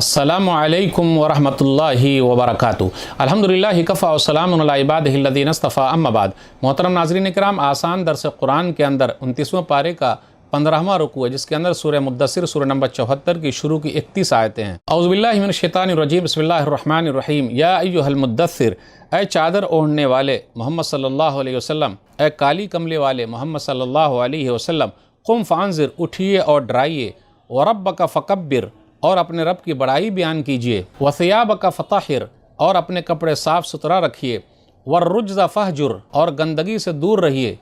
अस्सलामु अलैकुम वरहमतुल्लाहि वबरकातुहू। अल्हम्दुलिल्लाहि कफ़ा वस्सलामुन अला इबादिहिल लज़ीना इस्तफ़ा अम्मा बाद। मोहतरम नाज़रीन इकराम, आसान दर्स कुरान के अंदर 29वें पारे का 15वां रुकू है, जिसके अंदर सूरह मुद्दस्सिर सूरह नंबर 74 की शुरू की 31 आयतें हैं। औज़ुबिल्लाहि मिनश शैतानिर रजीम, बिस्मिल्लाहिर्रहमानिर रहीम। या अय्युहल मुद्दस्सिर, ऐ चादर ओढ़ने वाले मोहम्मद सल्लल्लाहु अलैहि वसल्लम, ऐ काली कमले वाले मोहम्मद सल्लल्लाहु अलैहि वसल्लम, कुम फ़अंज़िर, उठिए और डराइए, व रब्बका फ़कब्बिर, और अपने रब की बड़ाई बयान कीजिए, व सियाबका फ़ताहिर, और अपने कपड़े साफ़ सुथरा रखिए, वर्रुज्ज़ फ़हजुर, और गंदगी से दूर रहिए,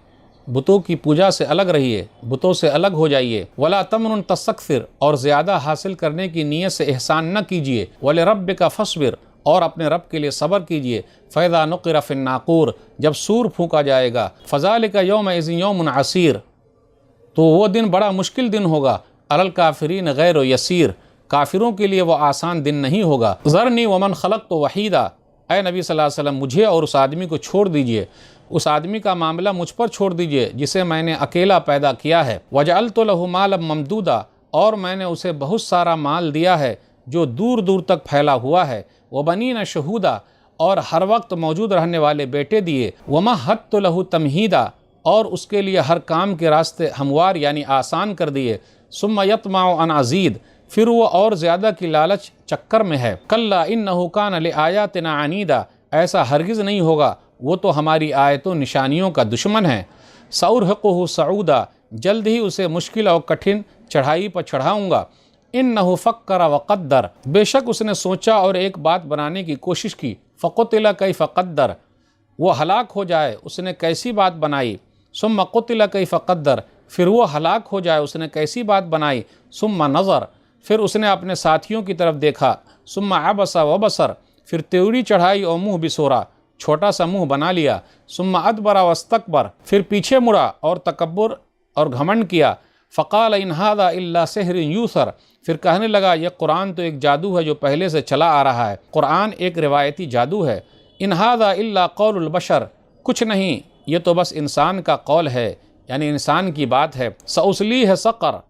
बुतों की पूजा से अलग रहिए, बुतों से अलग हो जाइए, वला तमनुन तस्तक्सिर, और ज़्यादा हासिल करने की नीयत से एहसान न कीजिए, वले रब्बिका फ़स्बिर, और अपने रब के लिए सब्र कीजिए, फ़इज़ा नुक़िर फ़िन्नाक़ूर, जब सूर फूंका जाएगा, फ़ज़ालिका यौमइज़िन यौमुन असीर, तो वो दिन बड़ा मुश्किल दिन होगा, अलल काफ़िरीन गैर यसीर, काफिरों के लिए वो आसान दिन नहीं होगा। ज़रनी वमन खलक़्तु वहीदा, ऐ नबी सल्लल्लाहु अलैहि वसल्लम, मुझे और उस आदमी को छोड़ दीजिए, उस आदमी का मामला मुझ पर छोड़ दीजिए जिसे मैंने अकेला पैदा किया है। वजअल्तु लहु मालन ममदूदा, और मैंने उसे बहुत सारा माल दिया है जो दूर दूर तक फैला हुआ है। वबनीना शहूदा, और हर वक्त मौजूद रहने वाले बेटे दिए। वमहदतु लहु तमहीदा, और उसके लिए हर काम के रास्ते हमवार यानी आसान कर दिए। सुम्मा यतमाउ अन अज़ीद, फिर वो और ज़्यादा की लालच चक्कर में है। कल्ला इन्नहु कान लिआयातिना अनीदा, ऐसा हरगिज़ नहीं होगा, वो तो हमारी आयतों निशानियों का दुश्मन है। सउरहिक़ुहु सऊदा, जल्द ही उसे मुश्किल और कठिन चढ़ाई पर चढ़ाऊँगा। इन्नहु फ़क्कर वक़द्दर, बेशक उसने सोचा और एक बात बनाने की कोशिश की। फ़क़ुतिला कैफ़ क़द्दर, वो हलाक हो जाए उसने कैसी बात बनाई। सुम्मा क़ुतिला कैफ़ क़द्दर, फिर वो हलाक हो जाए उसने कैसी बात बनाई। सुम्मा नज़र, फिर उसने अपने साथियों की तरफ देखा। सुम्मा अबसा व बसर, फिर त्योड़ी चढ़ाई और मुँह बिसोरा, छोटा सा मुँह बना लिया। सुम्मा अदबरा वस्तकबर, फिर पीछे मुड़ा और तकब्बुर और घमंड किया। फ़क़ाल इन हाज़ा इल्ला सिहरुन यूसर, फिर कहने लगा यह कुरान तो एक जादू है जो पहले से चला आ रहा है। कुरान एक रिवायती जादू है। इन हाज़ा इल्ला क़ौलुल बशर, कुछ नहीं, ये तो बस इंसान का कौल है, यानी इंसान की बात है। सउस्ली है सक़र,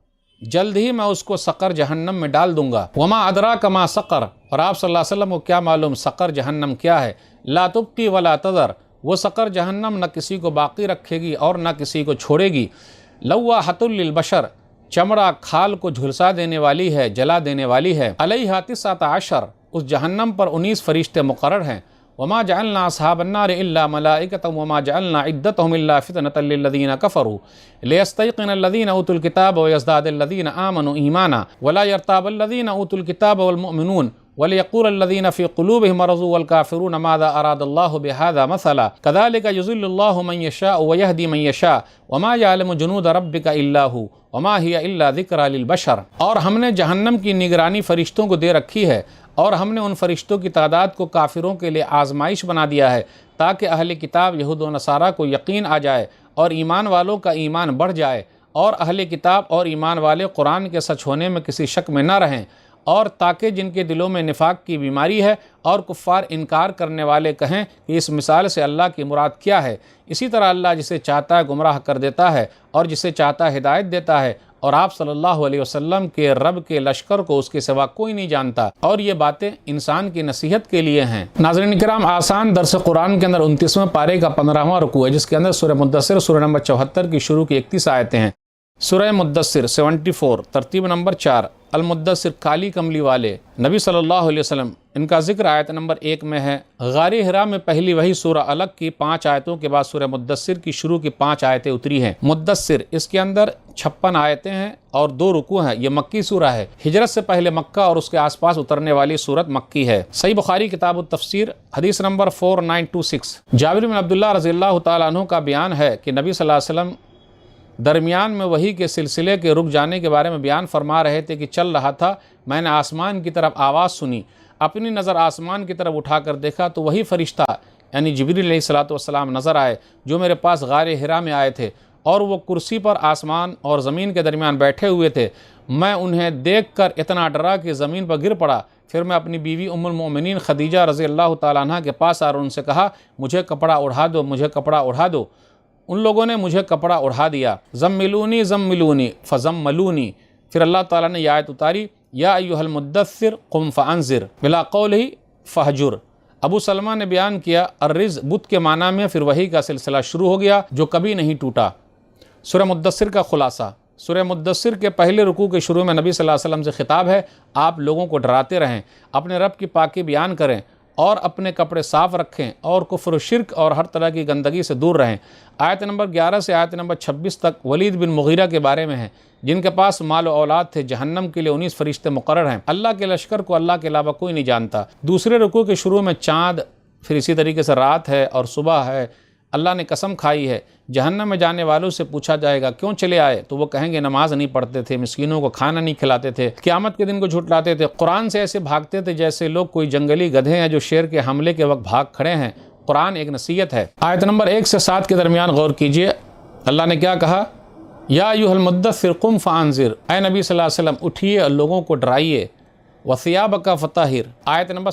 जल्द ही मैं उसको सक़र जहन्नम में डाल दूंगा। वमा अदराका मा सक़र, और आप सल्लल्लाहु अलैहि वसल्लम को क्या मालूम सक़र जहन्नम क्या है। ला तुब्क़ी वला तज़र, वो सक़र जहन्नम न किसी को बाकी रखेगी और न किसी को छोड़ेगी। लव्वाहतुल लिल बशर, चमड़ा खाल को झुलसा देने वाली है, जला देने वाली है। अलैहा तिस्अत अशर, उस जहन्नम पर 19 फरिश्ते मुक़र्रर हैं। वमा जअलना अस्हाबन नार इल्ला मलाइकतन वमा जअलना इद्दतहुम इल्ला फितनतल लिल्लज़ीना कफ़रू लियस्तयक़िनल लज़ीना ऊतुल किताब व यज़दादल लज़ीना आमनु ईमाना वला यर्ताबल लज़ीना ऊतुल किताब वल मुअमिनून वलियक़ूलल लज़ीना फ़ी क़ुलूबिहिम मरज़ वल काफ़िरून माज़ा अरादल्लाहु बिहाज़ा मसला कज़ालिका युज़िल्लुल्लाहु मन यशाअ व यहदी मन यशाअ वमा यअलमु जुनूद रब्बिका इल्ला हु वमा हिया इल्ला ज़िक्रा लिल बशर। और हमने जहन्नम की निगरानी फ़रिश्तों को दे रखी है, और हमने उन फरिश्तों की तादाद को काफिरों के लिए आजमाइश बना दिया है, ताकि अहले किताब यहूद व नसारा को यकीन आ जाए और ईमान वालों का ईमान बढ़ जाए, और अहले किताब और ईमान वाले कुरान के सच होने में किसी शक में न रहें, और ताकि जिनके दिलों में निफाक की बीमारी है और कुफ़ार इनकार करने वाले कहें कि इस मिसाल से अल्लाह की मुराद क्या है। इसी तरह अल्लाह जिसे चाहता है गुमराह कर देता है और जिसे चाहता है हिदायत देता है, और आप सल्लल्लाहु अलैहि वसल्लम के रब के लश्कर को उसके सिवा कोई नहीं जानता। और ये बातें इंसान की नसीहत के लिए हैं। नाज़रीन इकराम, आसान दर्स कुरान के अंदर 29वें पारे का 15वां रुकू है, जिसके अंदर सूरह मुद्दस्सिर सूरह नंबर 74 की शुरू की 31 आयतें हैं। सूरह मुद्दस्सिर 74, तरतीब नंबर 4। अल मुद्दस्सिर, काली कमली वाले नबी सल्लल्लाहु अलैहि वसल्लम, इनका जिक्र आयत नंबर 1 में है। गारे हिरा में पहली वही सूरह अलग की 5 आयतों के बाद सूरह मुद्दस्सिर की शुरू की 5 आयतें उतरी हैं। मुद्दस्सिर, इसके अंदर 56 आयतें हैं और 2 रुकू हैं। ये मक्की सूरह है। हिजरत से पहले मक्का और उसके आसपास उतरने वाली सूरत मक्की है। सही बुखारी किताब तफसीर हदीस नंबर 4926। जाबिर बिन अब्दुल्लाह रज़ियल्लाहु ताला अन्हु का बयान है कि नबी सल्लल्लाहु अलैहि वसल्लम दरमियान में वही के सिलसिले के रुक जाने के बारे में बयान फरमा रहे थे कि चल रहा था, मैंने आसमान की तरफ आवाज़ सुनी, अपनी नज़र आसमान की तरफ उठाकर देखा तो वही फ़रिश्ता यानी जिब्रील अलैहिस्सलातु वस्सलाम नज़र आए जो मेरे पास गारे हिरा में आए थे, और वो कुर्सी पर आसमान और ज़मीन के दरमियान बैठे हुए थे। मैं उन्हें देखकर इतना डरा कि ज़मीन पर गिर पड़ा। फिर मैं अपनी बीवी उम्मुल मोमिनीन खदीजा रज़ियल्लाहु ताला अन्हा के पास आ और उनसे कहा, मुझे कपड़ा उड़ा दो, मुझे कपड़ा उड़ा दो। उन लोगों ने मुझे कपड़ा उड़ा दिया। ज़म्मिलूनी ज़म्मिलूनी फ़ज़म्मलूनी, फिर अल्लाह ताला ने यह आयत उतारी, یا ایھا المدثر قم فانذر بلا قولہ فہجر۔ ابو سلمہ نے بیان کیا الرز بت کے معنی میں، پھر وحی کا سلسلہ شروع ہو گیا جو کبھی نہیں ٹوٹا۔ سورہ مدثر کا خلاصہ۔ سورہ مدثر کے پہلے رکوع کے شروع میں نبی صلی اللہ علیہ وسلم سے خطاب ہے، آپ لوگوں کو ڈراتے رہیں، اپنے رب کی پاکی بیان کریں اور اپنے کپڑے صاف رکھیں اور کفر و شرک اور ہر طرح کی گندگی سے دور رہیں۔ آیت نمبر 11 سے آیت نمبر 26 تک ولید بن مغیرہ کے بارے میں ہے، جن کے پاس مال و اولاد تھے، جہنم کے لیے 19 فرشتے مقرر ہیں، اللہ کے لشکر کو اللہ کے علاوہ کوئی نہیں جانتا۔ دوسرے رکوع کے شروع میں چاند، پھر اسی طریقے سے رات ہے اور صبح ہے، اللہ نے قسم کھائی ہے، جہنم میں جانے والوں سے پوچھا جائے گا کیوں چلے آئے، تو وہ کہیں گے نماز نہیں پڑھتے تھے، مسکینوں کو کھانا نہیں کھلاتے تھے، قیامت کے دن کو جھٹلاتے تھے، قرآن سے ایسے بھاگتے تھے جیسے لوگ کوئی جنگلی گدھے ہیں جو شیر کے حملے کے وقت بھاگ کھڑے ہیں۔ قرآن ایک نصیحت ہے۔ آیت نمبر 1 سے 7 کے درمیان غور کیجئے، اللہ نے کیا کہا؟ یا ایھا المدثر قم فانذر، اے نبی صلی اللہ علیہ وسلم اٹھیے اور لوگوں کو ڈرائیے، وثیابک فطہر۔ آیت نمبر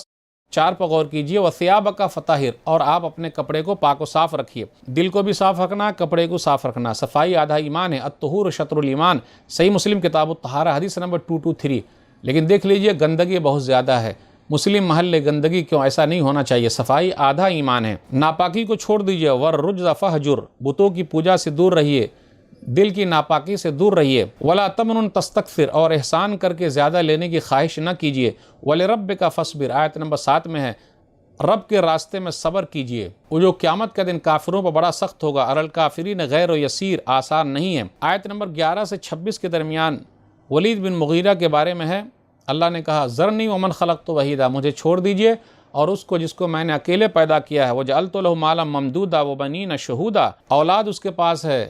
4 پر غور کیجئے، وثیابک فطہر، اور آپ اپنے کپڑے کو پاک و صاف رکھیے، دل کو بھی صاف رکھنا، کپڑے کو صاف رکھنا، صفائی آدھا ایمان ہے، الطہور شطر الایمان، صحیح مسلم کتاب الطہارہ حدیث نمبر 223۔ لیکن دیکھ لیجئے گندگی بہت زیادہ ہے، مسلم محلے گندگی کیوں؟ ایسا نہیں ہونا چاہیے، صفائی آدھا ایمان ہے۔ ناپاکی کو چھوڑ دیجئے، والرجز فہجر، بتوں کی پوجا سے دور رہیے، دل کی ناپاکی سے دور رہیے، ولا تمنن تستکثر، اور احسان کر کے زیادہ لینے کی خواہش نہ کیجیے، ولربک فاصبر، آیت نمبر 7 میں ہے، رب کے راستے میں صبر کیجیے، وہ جو قیامت کا دن کافروں پر بڑا سخت ہوگا، علی الکافرین غیر یسیر، آسان نہیں ہے۔ آیت نمبر 11 سے 26 کے درمیان ولید بن مغیرہ کے بارے میں ہے، اللہ نے کہا ذرنی ومن خلقت وحیدا، مجھے چھوڑ دیجئے اور اس کو جس کو میں نے اکیلے پیدا کیا ہے، وجعلت لہ مالا ممدودا وبنین شہودا، اولاد اس کے پاس ہے،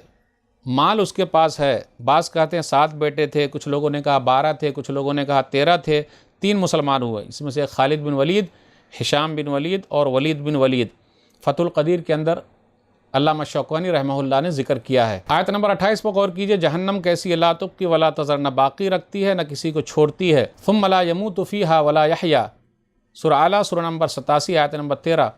مال اس کے پاس ہے، بعض کہتے ہیں 7 بیٹے تھے، کچھ لوگوں نے کہا 12 تھے، کچھ لوگوں نے کہا 13 تھے، 3 مسلمان ہوئے، اس میں سے خالد بن ولید، ہشام بن ولید اور ولید بن ولید۔ فتح القدیر کے اندر علامہ شوکانی رحمہ اللہ نے ذکر کیا ہے۔ آیت نمبر 28 پر غور کیجئے، جہنم کیسی ہے، لا تبقی ولا تذر، نہ باقی رکھتی ہے نہ کسی کو چھوڑتی ہے، ثم لا يموت فیہا ولا یحیا، سورہ اعلیٰ سورہ نمبر 87 آیت نمبر 13،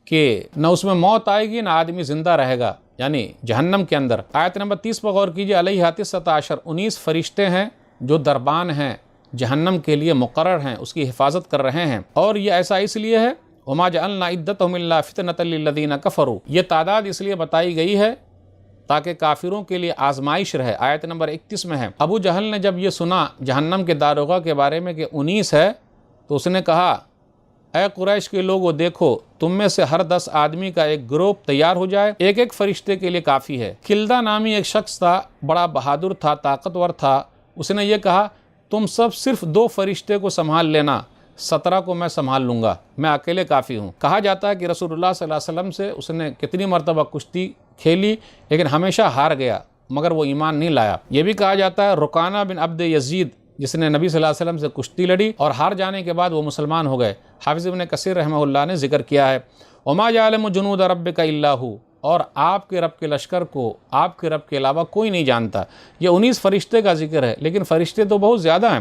کہ نہ اس میں موت آئے گی نہ آدمی زندہ رہے گا، یعنی جہنم کے اندر۔ آیت نمبر 30 پر غور کیجئے، علیہا 19 19 فرشتے ہیں جو دربان ہیں، جہنم کے لیے مقرر ہیں، اس کی حفاظت کر رہے ہیں، اور یہ ایسا اس لیے ہے وما جعلنا عدتهم الا فتنة للذین کفروا، یہ تعداد اس لیے بتائی گئی ہے تاکہ کافروں کے لیے آزمائش رہے۔ آیت نمبر 31 میں ہے، ابو جہل نے جب یہ سنا جہنم کے داروغہ کے بارے میں کہ 19 ہے، تو اس نے کہا اے قریش کے لوگوں، دیکھو تم میں سے ہر 10 آدمی کا ایک گروپ تیار ہو جائے، ایک ایک فرشتے کے لیے کافی ہے۔ کلدہ نامی ایک شخص تھا، بڑا بہادر تھا، طاقتور تھا، اس نے یہ کہا تم سب صرف 2 فرشتے کو سنبھال لینا، 17 کو میں سنبھال لوں گا، میں اکیلے کافی ہوں۔ کہا جاتا ہے کہ رسول اللہ صلی اللہ علیہ وسلم سے اس نے کتنی مرتبہ کشتی کھیلی لیکن ہمیشہ ہار گیا، مگر وہ ایمان نہیں لایا۔ یہ بھی کہا جاتا ہے رکانہ بن عبد یزید، جس نے نبی صلی اللہ علیہ وسلم سے کشتی لڑی اور ہار جانے کے بعد وہ مسلمان ہو گئے، حافظ ابن کثیر رحمہ اللہ نے ذکر کیا ہے، وما یعلم جنود ربک الا ھو، اور آپ کے رب کے لشکر کو آپ کے رب کے علاوہ کوئی نہیں جانتا۔ یہ 19 فرشتے کا ذکر ہے، لیکن فرشتے تو بہت زیادہ ہیں،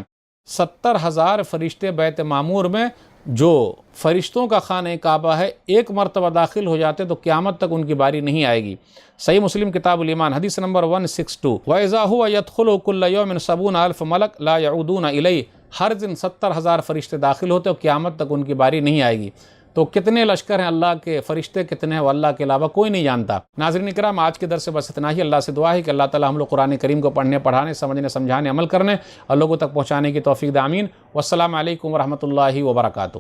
70,000 فرشتے بیت معمور میں، جو فرشتوں کا خانہ کعبہ ہے، ایک مرتبہ داخل ہو جاتے تو قیامت تک ان کی باری نہیں آئے گی۔ صحیح مسلم کتاب الایمان حدیث نمبر 162، وَإِذَا هُوَ يَدْخُلُ كُلَّ يَوْمٍ 70,000 ملک لا يعودون الیہ، ہر دن 70,000 فرشتے داخل ہوتے اور قیامت تک ان کی باری نہیں آئے گی۔ تو کتنے لشکر ہیں اللہ کے، فرشتے کتنے ہیں، وہ اللہ کے علاوہ کوئی نہیں جانتا۔ ناظرین کرام، آج کے درس سے بس اتنا ہی۔ اللہ سے دعا ہے کہ اللہ تعالی ہم لوگ قرآن کریم کو پڑھنے، پڑھانے، سمجھنے، سمجھانے، عمل کرنے اور لوگوں تک پہنچانے کی توفیق دے، آمین۔ والسلام علیکم ورحمۃ اللہ وبرکاتہ۔